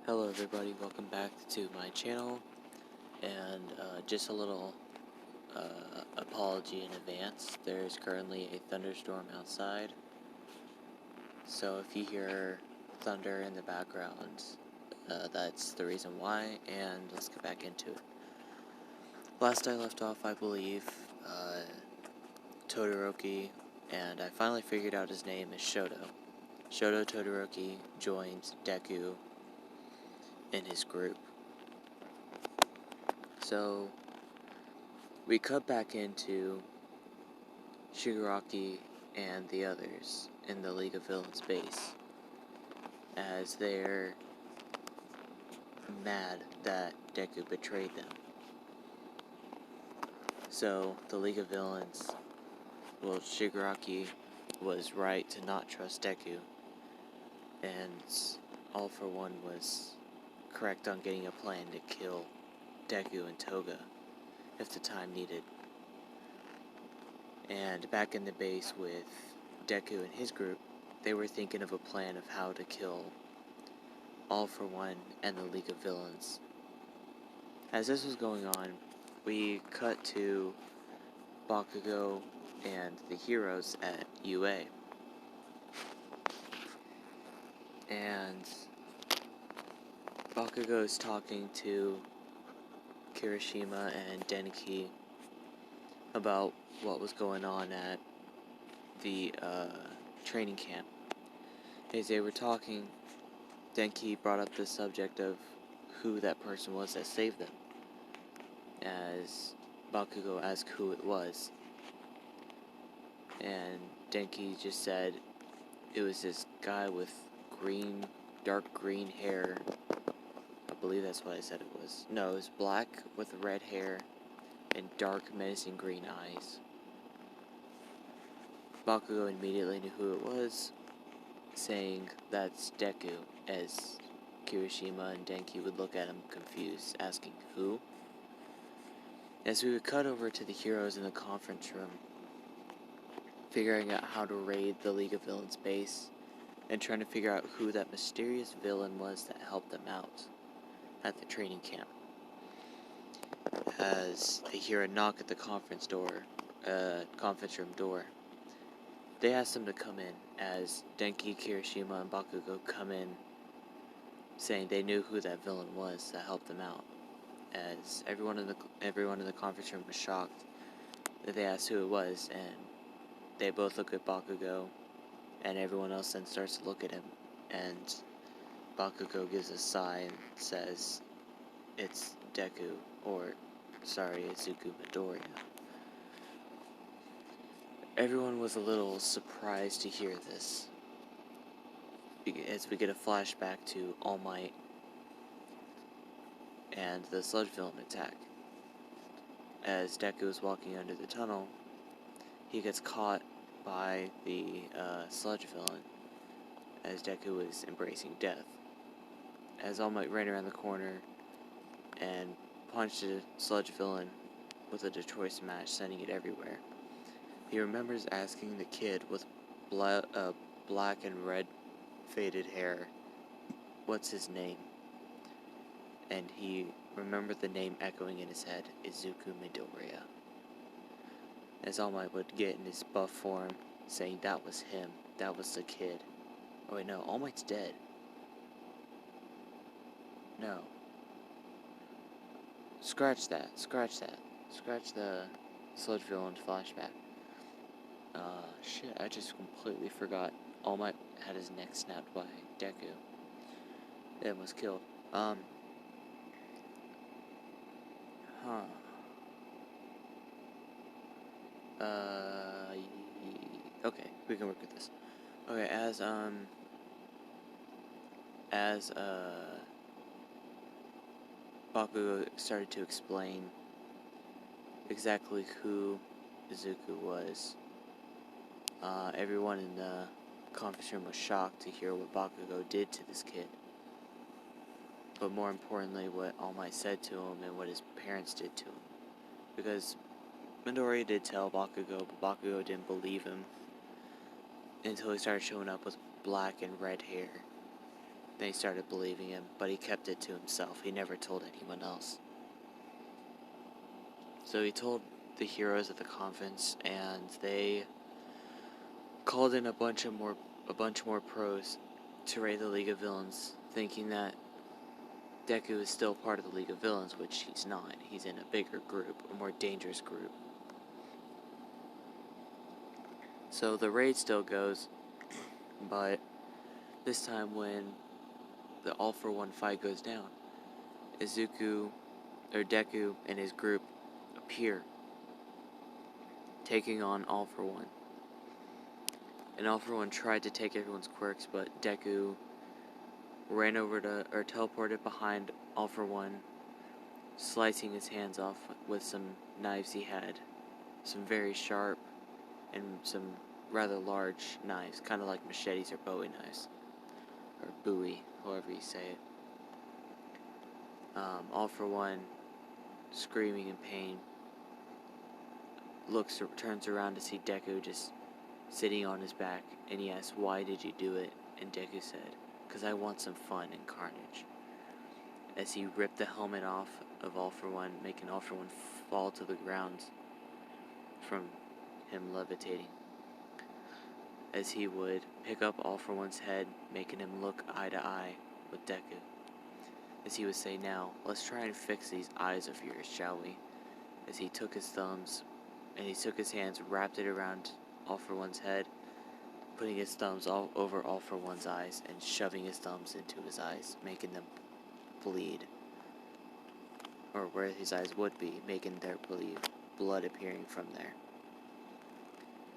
Hello everybody, welcome back to my channel, and just a little apology in advance. There's currently a thunderstorm outside, so if you hear thunder in the background, that's the reason why, and let's get back into it. Last I left off, I believe, Todoroki, and I finally figured out his name is Shoto. Shoto Todoroki joined Deku in his group. So, we cut back into Shigaraki and the others in the League of Villains base, as they're mad that Deku betrayed them. So, the League of Villains, well, Shigaraki was right to not trust Deku, and All for One was correct on getting a plan to kill Deku and Toga if the time needed. And back in the base with Deku and his group, they were thinking of a plan of how to kill All for One and the League of Villains. As this was going on, we cut to Bakugo and the heroes at UA. And Bakugo's talking to Kirishima and Denki about what was going on at the training camp. As they were talking, Denki brought up the subject of who that person was that saved them, as Bakugo asked who it was, and Denki just said it was this guy with dark green hair. I believe that's what I said it was. No, it was black with red hair and dark, menacing green eyes. Bakugo immediately knew who it was, saying that's Deku, as Kirishima and Denki would look at him confused, asking who? As we would cut over to the heroes in the conference room, figuring out how to raid the League of Villains base, and trying to figure out who that mysterious villain was that helped them out at the training camp. As they hear a knock at the conference room door. They ask them to come in, as Denki, Kirishima, and Bakugo come in, saying they knew who that villain was that helped them out. As everyone in the conference room was shocked that they asked who it was, and they both look at Bakugo, and everyone else then starts to look at him, and Bakugo gives a sigh and says, "It's Deku," or, sorry, Izuku Midoriya. Everyone was a little surprised to hear this, as we get a flashback to All Might and the sludge villain attack. As Deku is walking under the tunnel, he gets caught by the sludge villain, as Deku is embracing death. As All Might ran around the corner and punched the sludge villain with a Detroit Smash, sending it everywhere. He remembers asking the kid with black and red faded hair, what's his name? And he remembered the name echoing in his head, Izuku Midoriya. As All Might would get in his buff form, saying that was him, that was the kid. Oh wait, no, All Might's dead. No. Scratch that. Scratch the sludge villain flashback. Shit, I just completely forgot. All Might had his neck snapped by Deku. And was killed. Okay, we can work with this. Okay, as Bakugo started to explain exactly who Izuku was, everyone in the conference room was shocked to hear what Bakugo did to this kid. But more importantly, what All Might said to him and what his parents did to him. Because Midoriya did tell Bakugo, but Bakugo didn't believe him until he started showing up with black and red hair. They started believing him, but he kept it to himself. He never told anyone else. So he told the heroes at the conference, and they called in a bunch more pros to raid the League of Villains, thinking that Deku is still part of the League of Villains, which he's not. He's in a bigger group, a more dangerous group. So the raid still goes, but this time when the All for One fight goes down, Deku and his group appear, taking on All for One. And All for One tried to take everyone's quirks, but Deku ran over teleported behind All for One, slicing his hands off with some knives he had. Some very sharp and some rather large knives, kind of like machetes or bowie knives. Or bowie, however you say it. All for One, screaming in pain, turns around to see Deku just sitting on his back, and he asks, "Why did you do it?" And Deku said, "'Cause I want some fun and carnage." As he ripped the helmet off of All for One, making All for One fall to the ground from him levitating. As he would pick up All for One's head, making him look eye to eye with Deku. As he would say, "Now, let's try and fix these eyes of yours, shall we?" As he took his hands, wrapped it around All for One's head, putting his thumbs all over All for One's eyes, and shoving his thumbs into his eyes, making them bleed. Or where his eyes would be, making there bleed, blood appearing from there.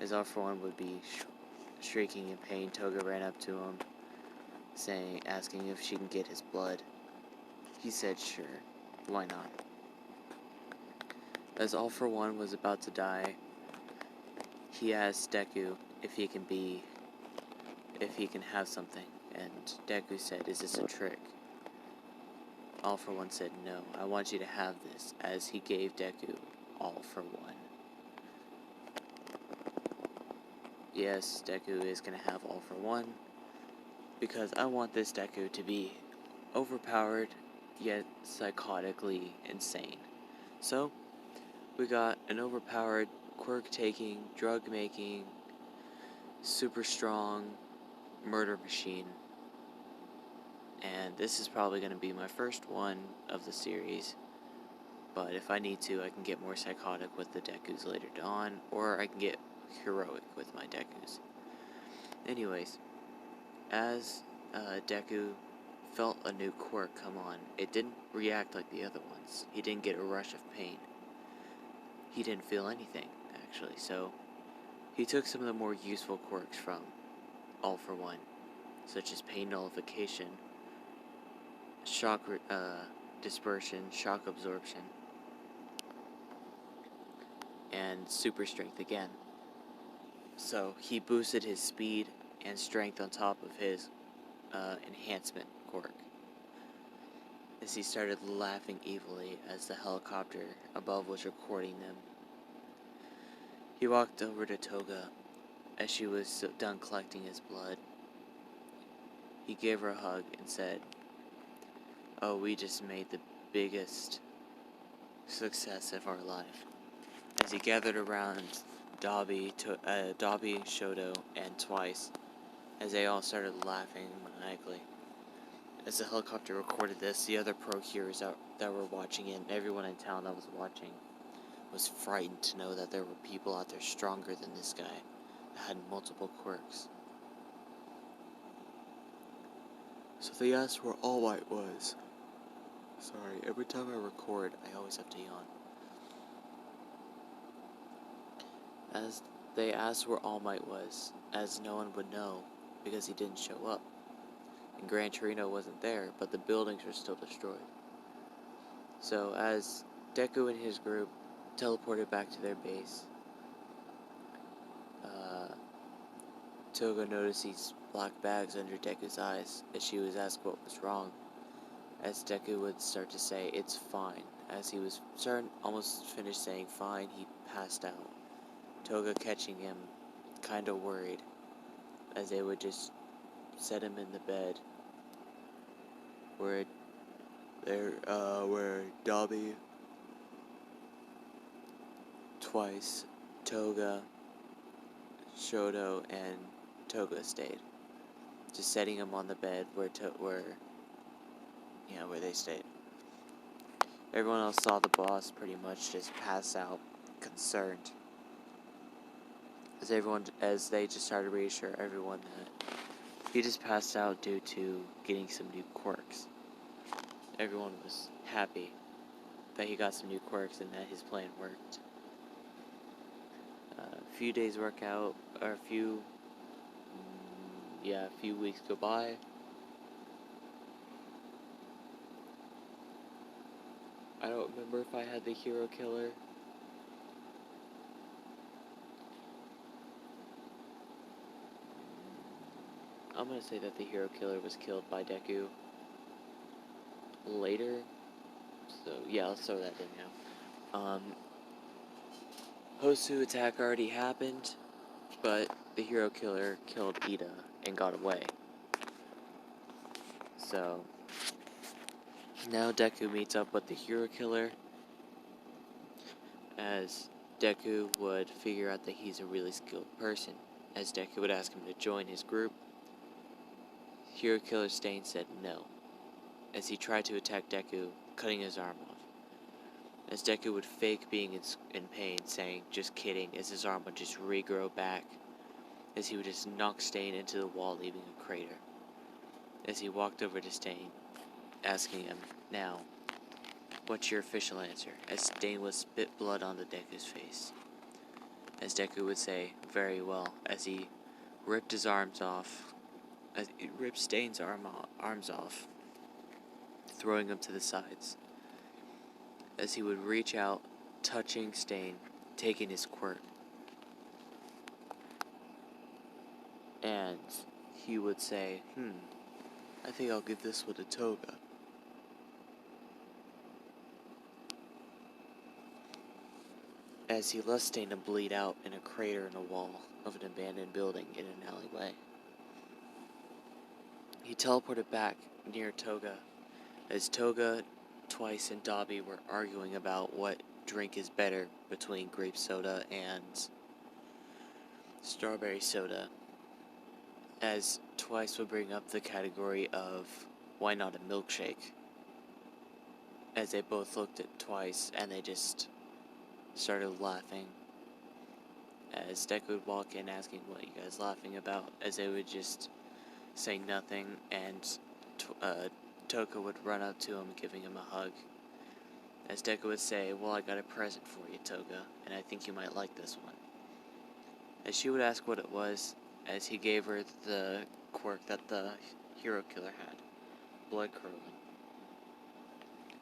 As All for One would be shrieking in pain, Toga ran up to him, asking if she can get his blood. He said sure, why not? As All for One was about to die, he asked Deku if he can have something, and Deku said, "Is this a trick?" All for One said, "No, I want you to have this," as he gave Deku All for One. Yes, Deku is going to have All for One, because I want this Deku to be overpowered, yet psychotically insane. So, we got an overpowered, quirk-taking, drug-making, super strong murder machine. And this is probably going to be my first one of the series. But if I need to, I can get more psychotic with the Dekus later on, or I can get heroic with my Dekus. Anyways, as Deku felt a new quirk come on, it didn't react like the other ones. He didn't get a rush of pain. He didn't feel anything, actually, so he took some of the more useful quirks from All for One, such as pain nullification, shock dispersion, shock absorption, and super strength again. So he boosted his speed and strength on top of his enhancement quirk. As he started laughing evilly as the helicopter above was recording them. He walked over to Toga as she was done collecting his blood. He gave her a hug and said, "Oh, we just made the biggest success of our life." As he gathered around Dobby, Shoto, and Twice, as they all started laughing maniacally. As the helicopter recorded this, the other pro heroes that were watching it, and everyone in town that was watching, was frightened to know that there were people out there stronger than this guy, that had multiple quirks. So they asked where All Might was. Sorry, every time I record, I always have to yawn. As they asked where All Might was, as no one would know, because he didn't show up. And Gran Torino wasn't there, but the buildings were still destroyed. So as Deku and his group teleported back to their base, Toga noticed these black bags under Deku's eyes, as she was asked what was wrong. As Deku would start to say, "It's fine." As he was almost finished saying fine, he passed out. Toga catching him, kinda worried, as they would just set him in the bed where where Dobby, Twice, Toga, Shoto, and Toga stayed. Just setting them on the bed where they stayed. Everyone else saw the boss pretty much just pass out, concerned. As they just started to reassure everyone that he just passed out due to getting some new quirks. Everyone was happy that he got some new quirks and that his plan worked. A few days work out, or a few weeks go by. I don't remember if I had the hero killer. I'm gonna say that the hero killer was killed by Deku later. So yeah, let's throw that in now. Hosu attack already happened, but the hero killer killed Ida and got away. So now Deku meets up with the hero killer, as Deku would figure out that he's a really skilled person. As Deku would ask him to join his group, hero killer Stain said no, as he tried to attack Deku, cutting his arm off. As Deku would fake being in pain, saying, "Just kidding," as his arm would just regrow back, as he would just knock Stain into the wall, leaving a crater. As he walked over to Stain, asking him, "Now, what's your official answer?" As Stain would spit blood onto Deku's face. As Deku would say, "Very well," as he ripped his arms off, as he ripped Stain's arms off, throwing them to the sides. As he would reach out, touching Stain, taking his quirk. And he would say, I think I'll give this one to Toga. As he left Stain to bleed out in a crater in a wall of an abandoned building in an alleyway. He teleported back near Toga, as Toga, Twice, and Dobby were arguing about what drink is better between grape soda and strawberry soda, as Twice would bring up the category of why not a milkshake, as they both looked at Twice and they just started laughing, as Deku would walk in asking what you guys laughing about, as they would just say nothing, and Toga would run up to him, giving him a hug. As Deku would say, "Well, I got a present for you, Toga, and I think you might like this one." As she would ask what it was, as he gave her the quirk that the hero killer had, blood curdling.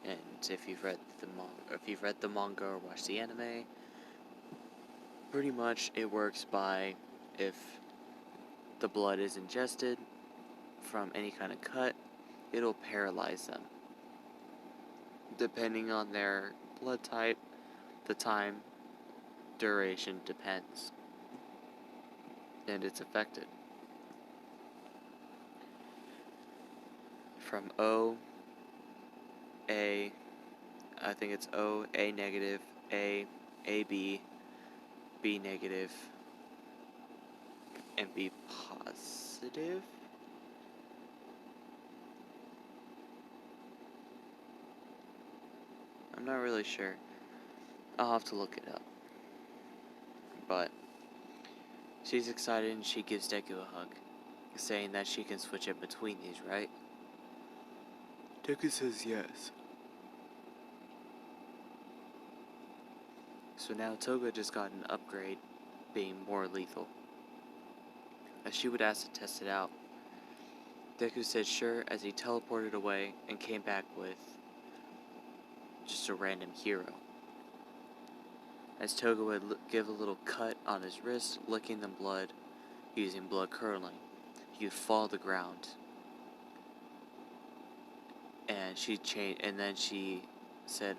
And if you've read the manga or watched the anime, pretty much it works by if the blood is ingested from any kind of cut, it'll paralyze them. Depending on their blood type, the time duration depends, and it's affected. From O, A, I think it's O, A negative, A, AB, B negative, and B positive? I'm not really sure. I'll have to look it up. But she's excited and she gives Deku a hug, saying that she can switch in between these, right? Deku says yes. So now Toga just got an upgrade, being more lethal. As she would ask to test it out, Deku said sure, as he teleported away and came back with just a random hero. As Toga would give a little cut on his wrist, licking the blood, using blood curdling, he would fall to the ground. And then she said,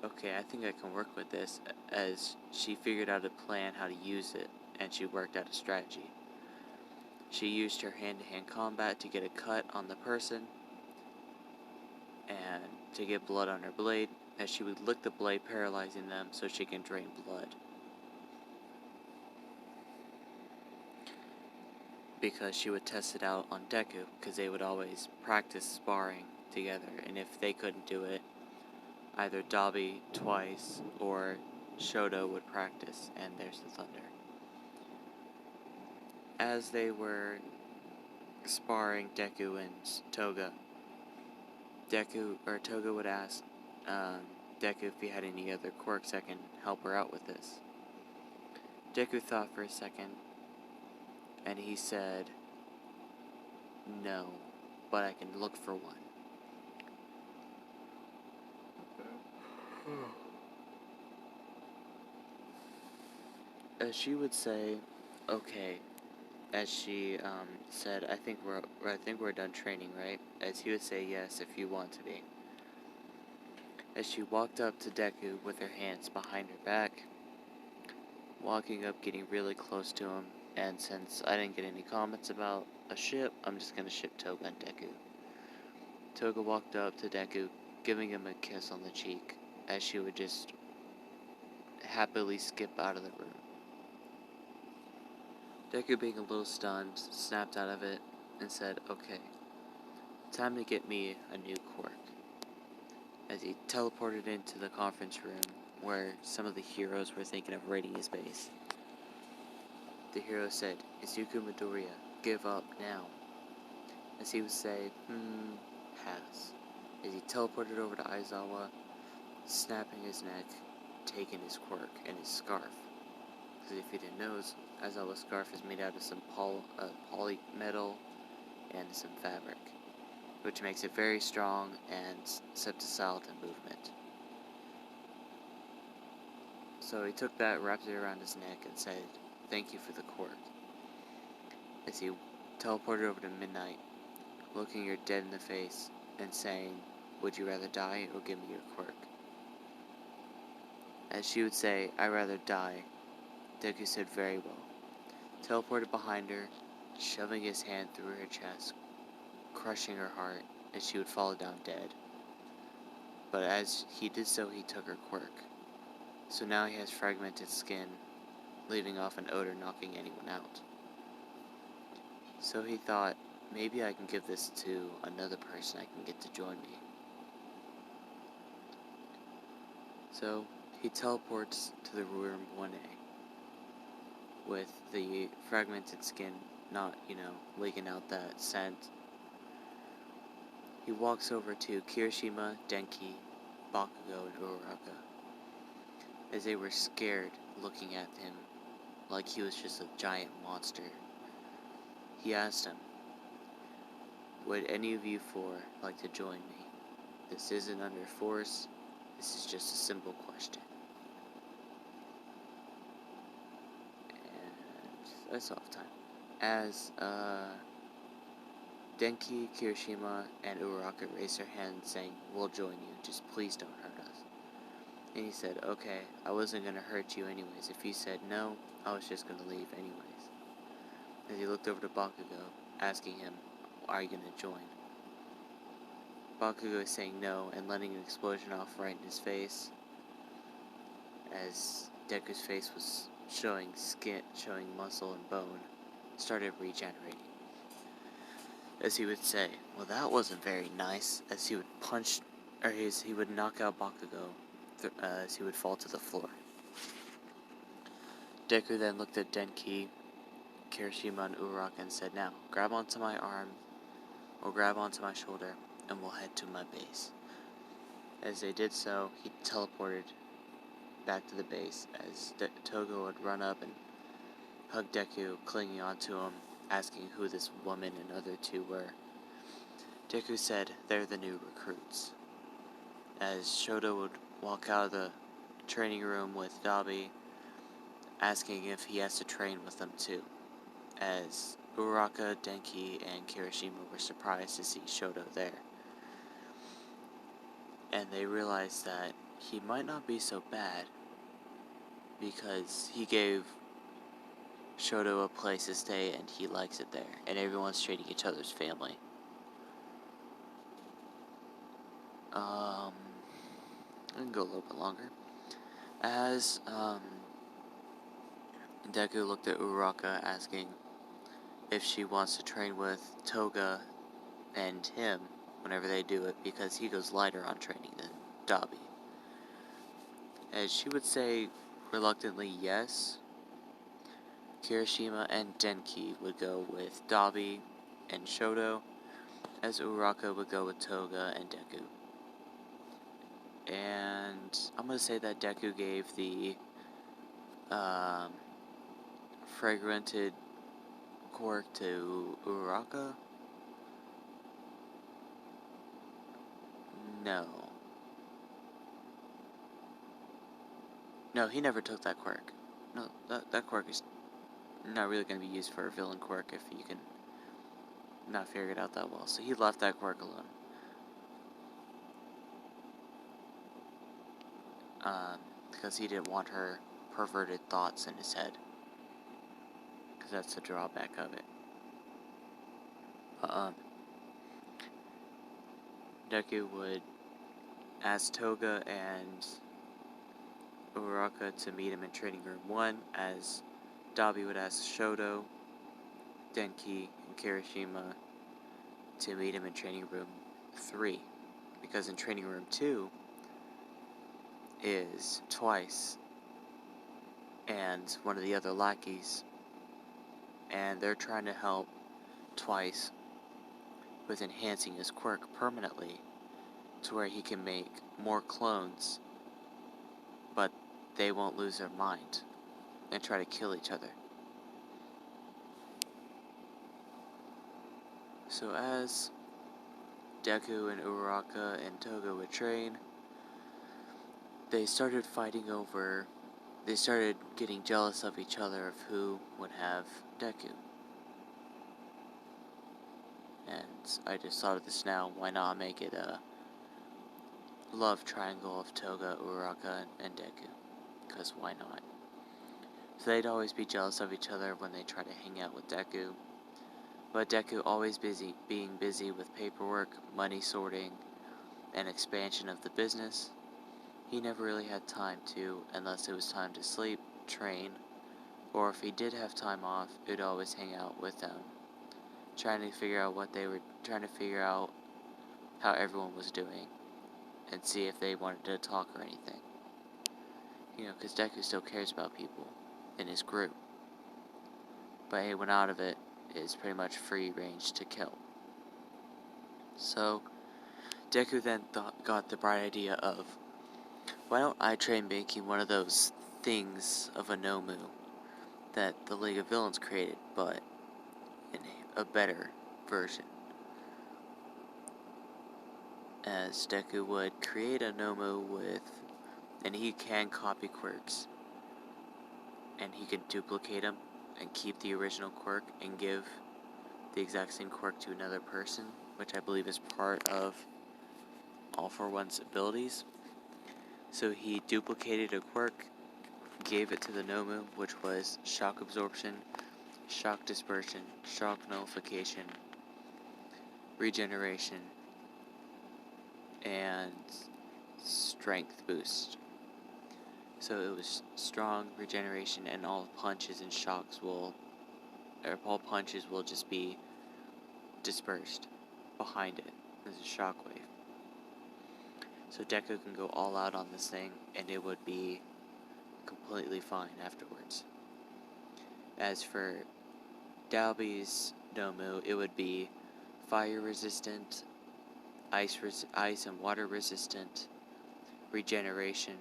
okay, I think I can work with this, as she figured out a plan how to use it, and she worked out a strategy. She used her hand-to-hand combat to get a cut on the person and to get blood on her blade, as she would lick the blade, paralyzing them so she can drain blood. Because she would test it out on Deku, because they would always practice sparring together, and if they couldn't do it, either Dabi twice or Shoto would practice, and there's the thunder. As they were sparring Deku and Toga, Toga would ask Deku if he had any other quirks that can help her out with this. Deku thought for a second, and he said, "No, but I can look for one." As she would say, "Okay," as she said, I think we're done training, right?" As he would say, "Yes, if you want to be." As she walked up to Deku with her hands behind her back, walking up, getting really close to him, and since I didn't get any comments about a ship, I'm just gonna ship Toga and Deku. Toga walked up to Deku, giving him a kiss on the cheek, as she would just happily skip out of the room. Deku, being a little stunned, snapped out of it and said, "Okay, time to get me a new quirk." As he teleported into the conference room where some of the heroes were thinking of raiding his base. The hero said, "Izuku Midoriya, give up now." As he would say, pass. As he teleported over to Aizawa, snapping his neck, taking his quirk and his scarf. Because if you didn't know, Aizawa's scarf is made out of some poly metal and some fabric, which makes it very strong and susceptible to movement. So he took that, wrapped it around his neck, and said, "Thank you for the quirk." As he teleported over to Midnight, looking her dead in the face and saying, "Would you rather die or give me your quirk?" As she would say, "I'd rather die," Deku said, "Very well." Teleported behind her, shoving his hand through her chest, crushing her heart, as she would fall down dead. But as he did so, he took her quirk. So now he has fragmented skin, leaving off an odor, knocking anyone out. So he thought, maybe I can give this to another person I can get to join me. So he teleports to the room 1A, with the fragmented skin not, leaking out that scent. He walks over to Kirishima, Denki, Bakugo, and Uraraka, as they were scared, looking at him like he was just a giant monster. He asked them, "Would any of you four like to join me? This isn't under force, this is just a simple question." And that's off time. As Denki, Kirishima, and Uraraka raised their hands saying, "We'll join you, just please don't hurt us." And he said, "Okay, I wasn't gonna hurt you anyways. If you said no, I was just gonna leave anyways." As he looked over to Bakugo, asking him, "Are you gonna join?" Bakugo is saying no and letting an explosion off right in his face, as Deku's face was showing skin, showing muscle and bone, started regenerating. As he would say, "Well, that wasn't very nice," as he would punch, he would knock out Bakugo, as he would fall to the floor. Deku then looked at Denki, Kirishima, and Uraraka and said, "Now, grab onto my arm, or grab onto my shoulder, and we'll head to my base." As they did so, he teleported back to the base, as Toga would run up and hug Deku, clinging onto him, asking who this woman and other two were. Deku said, "They're the new recruits." As Shoto would walk out of the training room with Dabi, asking if he has to train with them too, as Uraraka, Denki, and Kirishima were surprised to see Shoto there. And they realized that he might not be so bad, because he gave Shoto a place to stay, and he likes it there, and everyone's treating each other's family. I can go a little bit longer. As Deku looked at Uraraka, asking if she wants to train with Toga and him whenever they do it, because he goes lighter on training than Dabi. And she would say reluctantly yes. Kirishima and Denki would go with Dabi and Shoto, as Uraraka would go with Toga and Deku. And I'm going to say that Deku gave the fragmented quirk to Uraraka. No, he never took that quirk. No, that quirk is not really going to be used for a villain quirk if you can not figure it out that well. So he left that quirk alone. Because he didn't want her perverted thoughts in his head. Because that's the drawback of it. Deku would ask Toga and Uraraka to meet him in Training Room 1, as Dabi would ask Shoto, Denki, and Kirishima to meet him in Training Room 3. Because in Training Room 2 is Twice and one of the other lackeys, and they're trying to help Twice with enhancing his quirk permanently to where he can make more clones, but they won't lose their mind and try to kill each other. So as Deku and Uraraka and Toga would train, they started getting jealous of each other of who would have Deku. And I just thought of this now, why not make it a love triangle of Toga, Uraraka, and Deku? Because why not? So they'd always be jealous of each other when they try to hang out with Deku. But Deku always being busy with paperwork, money sorting, and expansion of the business. He never really had time to, unless it was time to sleep, train, or if he did have time off, he'd always hang out with them, trying to figure out how everyone was doing, and see if they wanted to talk or anything. You know, because Deku still cares about people in his group. But anyone out of it is pretty much free range to kill. So, Deku then got the bright idea of, why don't I try making one of those things of a Nomu that the League of Villains created, but in a better version. As Deku would create a Nomu and he can copy quirks, and he can duplicate them and keep the original quirk and give the exact same quirk to another person, which I believe is part of All For One's abilities. So he duplicated a quirk, gave it to the Nomu, which was shock absorption, shock dispersion, shock nullification, regeneration, and strength boost. So it was strong, regeneration, and all punches and all punches will just be dispersed behind it as a shockwave. So Deku can go all out on this thing, and it would be completely fine afterwards. As for Dabi's Nomu, it would be fire resistant, ice and water resistant, regeneration,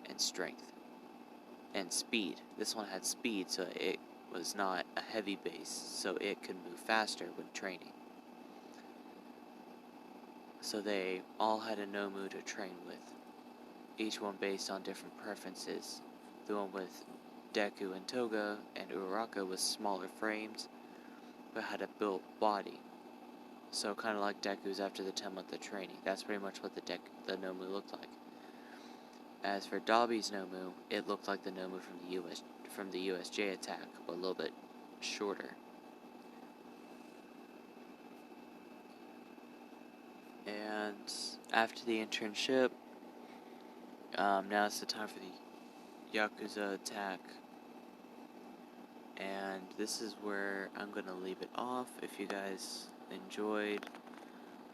and strength. And speed. This one had speed, so it was not a heavy base, so it could move faster when training. So they all had a Nomu to train with, each one based on different preferences. The one with Deku and Toga and Uraraka was smaller frames, but had a built body. So kind of like Deku's after the 10 month of training. That's pretty much what the Nomu looked like. As for Dabi's Nomu, it looked like the Nomu from the USJ attack, but a little bit shorter. And after the internship, now it's the time for the Yakuza attack. And this is where I'm gonna leave it off. If you guys enjoyed,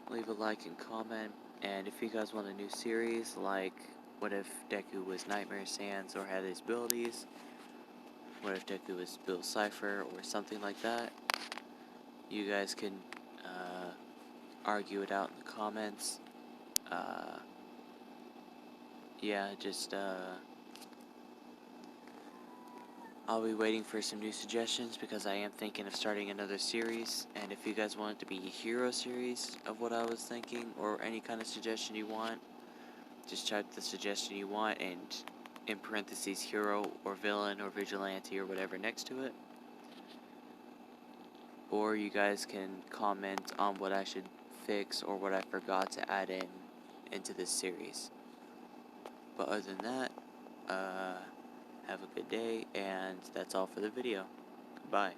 leave a like and comment. And if you guys want a new series, like what if Deku was Nightmare Sans or had his abilities, what if Deku was Bill Cipher or something like that, you guys can argue it out in the comments. Yeah, just I'll be waiting for some new suggestions because I am thinking of starting another series. And if you guys want it to be a hero series of what I was thinking, or any kind of suggestion you want, just type the suggestion you want and in parentheses hero or villain or vigilante or whatever next to it. Or you guys can comment on what I should fix or what I forgot to add into this series. But other than that, have a good day, and that's all for the video. Bye.